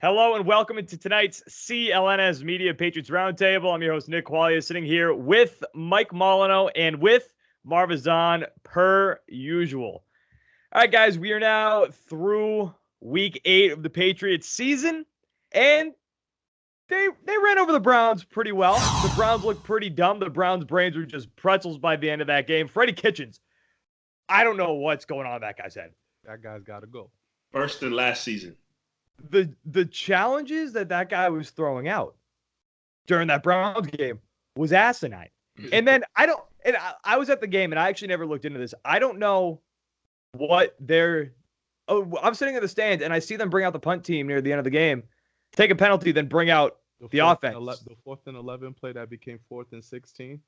Hello and welcome into tonight's CLNS Media Patriots Roundtable. I'm your host, Nick Quaglia, sitting here with Mike Molyneux and with Marvazan per usual. All right, guys, we are now through week 8 of the Patriots season, and they ran over the Browns pretty well. The Browns looked pretty dumb. The Browns' brains were just pretzels by the end of that game. Freddie Kitchens, I don't know what's going on in that guy's head. That guy's got to go. Worse than last season. The challenges that guy was throwing out during that Browns game was asinine. And then I was at the game and I actually never looked into this. I don't know what I'm sitting in the stands and I see them bring out the punt team near the end of the game, take a penalty, then bring out the offense. The 4th and 11 play that became 4th and 16.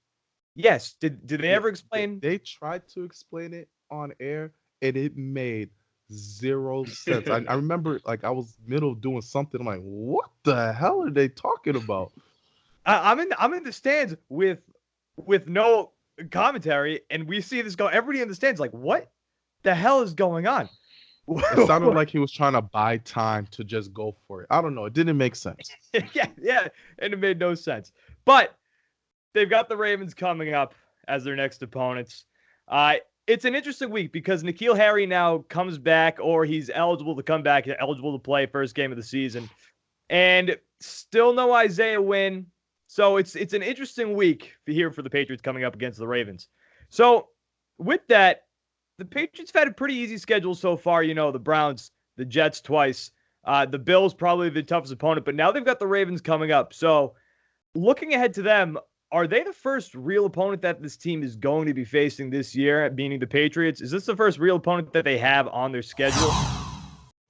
Yes. Did they ever explain? They tried to explain it on air and it made zero sense. I remember I was middle doing something. I'm like, what the hell are they talking about? I'm in the stands with no commentary, and we see this go. Everybody in the stands like, what the hell is going on? It sounded like he was trying to buy time to just go for it. I don't know. It didn't make sense. yeah, and it made no sense. But they've got the Ravens coming up as their next opponents. It's an interesting week because N'Keal Harry now comes back, or he's eligible to come back, eligible to play first game of the season. And still no Isaiah Wynn. So it's an interesting week here for the Patriots coming up against the Ravens. So with that, the Patriots have had a pretty easy schedule so far. You know, the Browns, the Jets twice, the Bills probably the toughest opponent, but now they've got the Ravens coming up. So looking ahead to them, are they the first real opponent that this team is going to be facing this year, meaning the Patriots? Is this the first real opponent that they have on their schedule?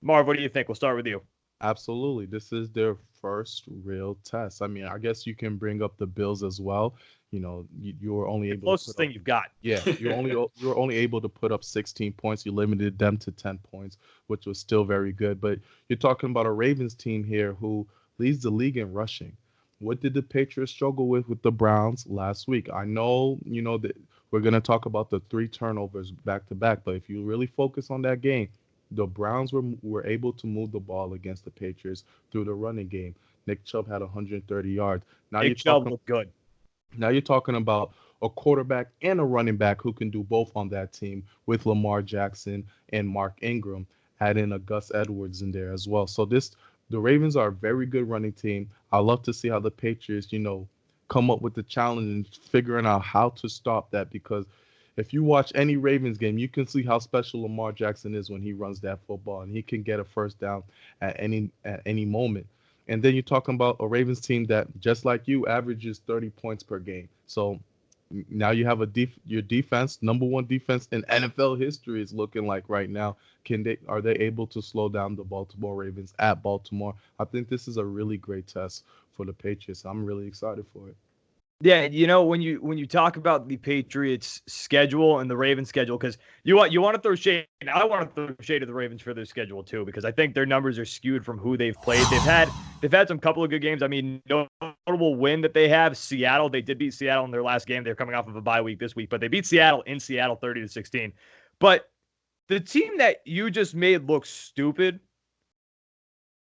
Marv, what do you think? We'll start with you. Absolutely. This is their first real test. I mean, I guess you can bring up the Bills as well. You know, you're only able closest to put thing up, you've got. Yeah, you're only able to put up 16 points. You limited them to 10 points, which was still very good. But you're talking about a Ravens team here who leads the league in rushing. What did the Patriots struggle with the Browns last week? I know, that we're going to talk about the 3 turnovers back to back, but if you really focus on that game, the Browns were able to move the ball against the Patriots through the running game. Nick Chubb had 130 yards. Nick Chubb looked good. Now you're talking about a quarterback and a running back who can do both on that team with Lamar Jackson and Mark Ingram. Add in a Gus Edwards in there as well. So the Ravens are a very good running team. I love to see how the Patriots, come up with the challenge and figuring out how to stop that, because if you watch any Ravens game, you can see how special Lamar Jackson is when he runs that football, and he can get a first down at any moment. And then you're talking about a Ravens team that, just like you, averages 30 points per game. So now you have your defense, number 1 defense in NFL history is looking like right now. Are they able to slow down the Baltimore Ravens at Baltimore? I think this is a really great test for the Patriots. I'm really excited for it. Yeah, when you talk about the Patriots schedule and the Ravens schedule, because you want to throw shade, and I want to throw shade at the Ravens for their schedule too, because I think their numbers are skewed from who they've played. They've had some couple of good games. I mean, notable win that they have, Seattle. They did beat Seattle in their last game. They're coming off of a bye week this week, but they beat Seattle in Seattle 30-16. But the team that you just made look stupid,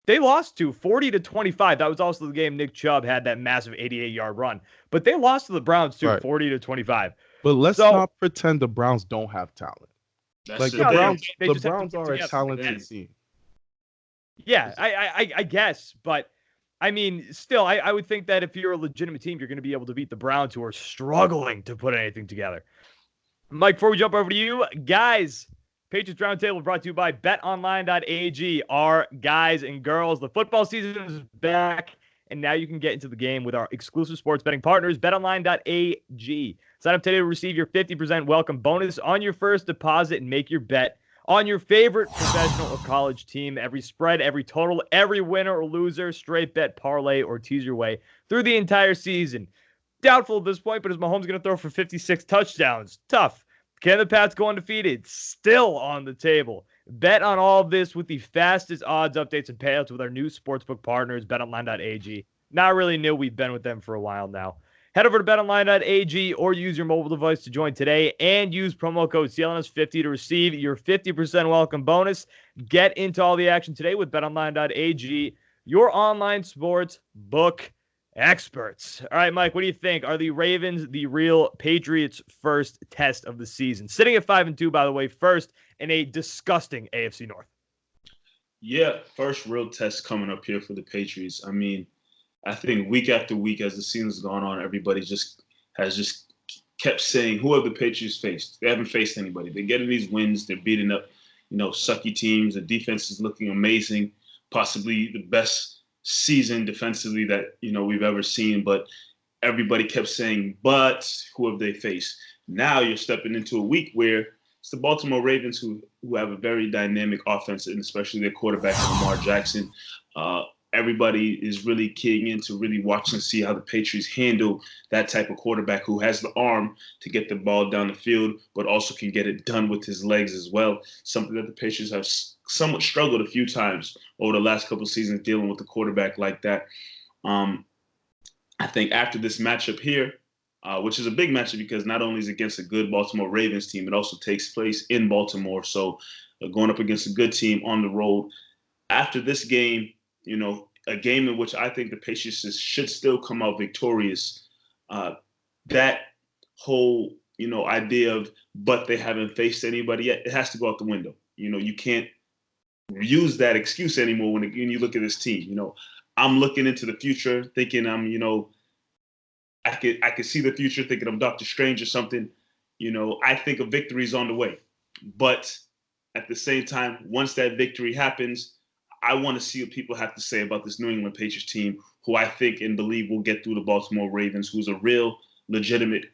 they lost to 40-25. That was also the game Nick Chubb had that massive 88-yard run. But they lost to the Browns too, right. 40-25. But let's not pretend the Browns don't have talent. The Browns are a talented team. Yeah, I guess. But, I mean, still, I would think that if you're a legitimate team, you're going to be able to beat the Browns, who are struggling to put anything together. Mike, before we jump over to you, guys, Patriots Roundtable brought to you by betonline.ag. Our guys and girls, the football season is back, and now you can get into the game with our exclusive sports betting partners, betonline.ag. Sign up today to receive your 50% welcome bonus on your first deposit and make your bet on your favorite professional or college team. Every spread, every total, every winner or loser, straight bet, parlay, or tease your way through the entire season. Doubtful at this point, but is Mahomes going to throw for 56 touchdowns? Tough. Can the Pats go undefeated? Still on the table. Bet on all of this with the fastest odds, updates, and payouts with our new sportsbook partners, betonline.ag. Not really new. We've been with them for a while now. Head over to betonline.ag or use your mobile device to join today and use promo code CLNS50 to receive your 50% welcome bonus. Get into all the action today with betonline.ag. your online sports book experts. All right, Mike, what do you think? Are the Ravens the real Patriots' first test of the season? Sitting at 5-2, by the way, first in a disgusting AFC North. Yeah, first real test coming up here for the Patriots. I mean, I think week after week, as the season's gone on, everybody has kept saying, who have the Patriots faced? They haven't faced anybody. They're getting these wins. They're beating up, sucky teams. The defense is looking amazing, possibly the best season defensively that, we've ever seen. But everybody kept saying, but who have they faced? Now you're stepping into a week where it's the Baltimore Ravens who have a very dynamic offense, and especially their quarterback, Lamar Jackson. Everybody is really keying in to really watch and see how the Patriots handle that type of quarterback who has the arm to get the ball down the field, but also can get it done with his legs as well. Something that the Patriots have somewhat struggled a few times over the last couple of seasons dealing with a quarterback like that. I think after this matchup here, which is a big matchup because not only is it against a good Baltimore Ravens team, it also takes place in Baltimore. So going up against a good team on the road. After this game, a game in which I think the Patriots should still come out victorious. That whole, idea of, but they haven't faced anybody yet, it has to go out the window. You can't use that excuse anymore when you look at this team. I'm looking into the future thinking I could see the future thinking I'm Doctor Strange or something. I think a victory is on the way. But at the same time, once that victory happens, I want to see what people have to say about this New England Patriots team, who I think and believe will get through the Baltimore Ravens, who's a real legitimate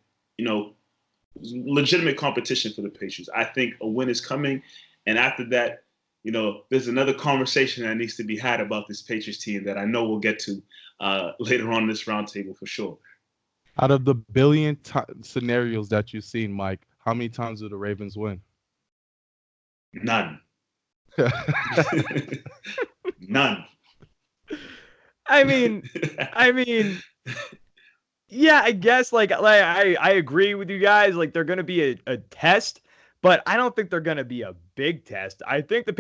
competition for the Patriots. I think a win is coming. And after that, there's another conversation that needs to be had about this Patriots team that I know we'll get to later on in this roundtable for sure. Out of the billion scenarios that you've seen, Mike, how many times do the Ravens win? None. None. I mean, yeah, I guess I agree with you guys. Like they're gonna be a test, but I don't think they're gonna be a big test. I think I'm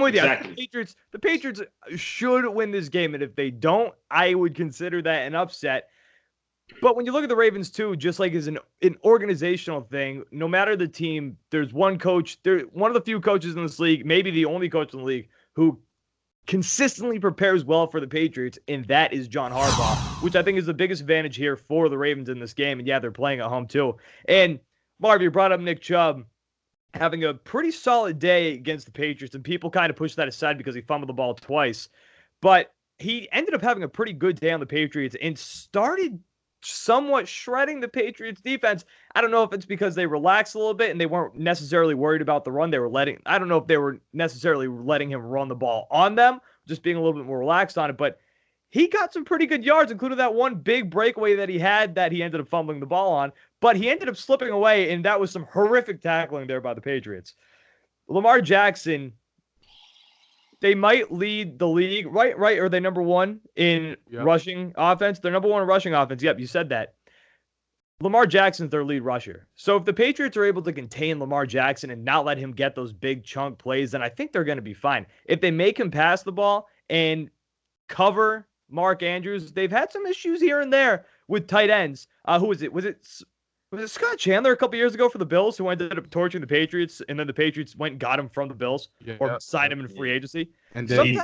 with you. Exactly. I think the Patriots should win this game, and if they don't, I would consider that an upset. But when you look at the Ravens too, just like as an organizational thing, no matter the team, there's one coach, one of the few coaches in this league, maybe the only coach in the league, who consistently prepares well for the Patriots, and that is John Harbaugh, which I think is the biggest advantage here for the Ravens in this game. And yeah, they're playing at home too. And Marv, you brought up Nick Chubb having a pretty solid day against the Patriots, and people kind of pushed that aside because he fumbled the ball twice. But he ended up having a pretty good day on the Patriots and started somewhat shredding the Patriots defense. I don't know if it's because they relaxed a little bit and they weren't necessarily worried about the run. I don't know if they were necessarily letting him run the ball on them, just being a little bit more relaxed on it. But he got some pretty good yards, including that one big breakaway that he had that he ended up fumbling the ball on. But he ended up slipping away, and that was some horrific tackling there by the Patriots. Lamar Jackson, they might lead the league, right? Are they number one in rushing offense? They're number one in rushing offense. Yep, you said that. Lamar Jackson's their lead rusher. So if the Patriots are able to contain Lamar Jackson and not let him get those big chunk plays, then I think they're going to be fine. If they make him pass the ball and cover Mark Andrews, they've had some issues here and there with tight ends. Who was it? Was it Scott Chandler a couple years ago for the Bills who ended up torching the Patriots, and then the Patriots went and got him from the Bills or signed him in free agency? And then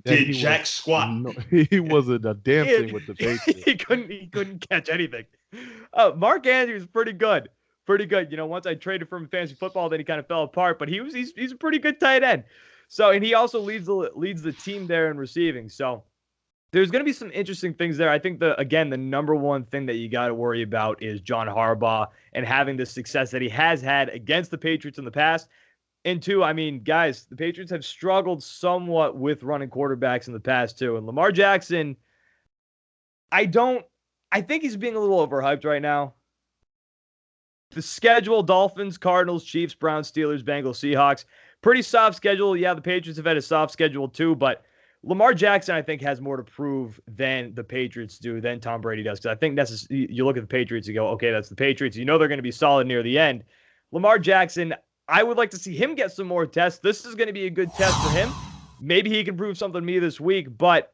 he Jack squat. No, he wasn't a damn thing with the Patriots. he couldn't catch anything. Mark Andrews is pretty good. Once I traded for him in fantasy football, then he kind of fell apart. But he's a pretty good tight end. So, and he also leads the team there in receiving. So there's going to be some interesting things there. I think the number one thing that you got to worry about is John Harbaugh and having the success that he has had against the Patriots in the past. And two, I mean, guys, the Patriots have struggled somewhat with running quarterbacks in the past too. And Lamar Jackson, I think he's being a little overhyped right now. The schedule: Dolphins, Cardinals, Chiefs, Browns, Steelers, Bengals, Seahawks. Pretty soft schedule. Yeah, the Patriots have had a soft schedule too, but Lamar Jackson, I think, has more to prove than the Patriots do, than Tom Brady does. Because I think you look at the Patriots and go, okay, that's the Patriots. You know they're going to be solid near the end. Lamar Jackson, I would like to see him get some more tests. This is going to be a good test for him. maybe he can prove something to me this week, but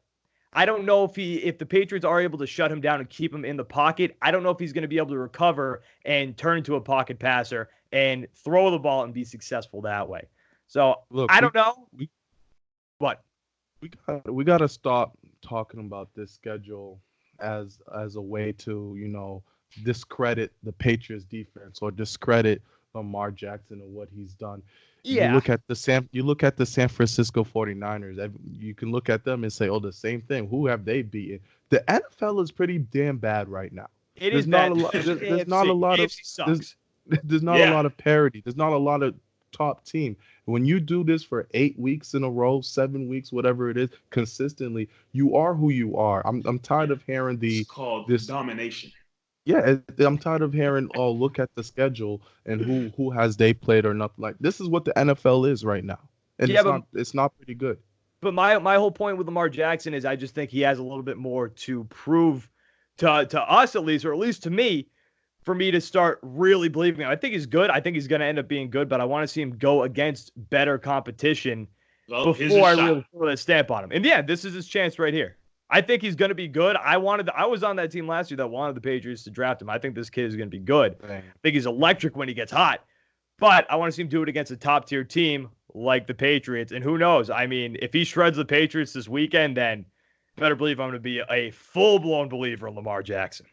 I don't know if the Patriots are able to shut him down and keep him in the pocket. I don't know if he's going to be able to recover and turn into a pocket passer and throw the ball and be successful that way. So Look, I don't know. What? We got to stop talking about this schedule as a way to, discredit the Patriots defense or discredit Lamar Jackson and what he's done. You Yeah. look at the San Francisco 49ers. You can look at them and say, "Oh, the same thing. Who have they beaten?" The NFL is pretty damn bad right now. It There's is not bad. a lot. There's not a lot of AFC sucks. there's not a lot of parity. There's not a lot of top team. When you do this for 8 weeks in a row, 7 weeks, whatever it is, consistently, you are who you are. I'm tired of hearing It's called this domination. Yeah, I'm tired of hearing, oh, look at the schedule and who has they played or nothing. Like, this is what the NFL is right now, and Yeah, it's not pretty good. But my whole point with Lamar Jackson is I just think he has a little bit more to prove to us at least, or at least to me, for me to start really believing him. I think he's good. I think he's going to end up being good, but I want to see him go against better competition before I really throw that stamp on him. And yeah, this is his chance right here. I think he's going to be good. I was on that team last year that wanted the Patriots to draft him. I think this kid is going to be good. I think he's electric when he gets hot. But I want to see him do it against a top-tier team like the Patriots. And who knows? I mean, if he shreds the Patriots this weekend, then better believe I'm going to be a full-blown believer in Lamar Jackson.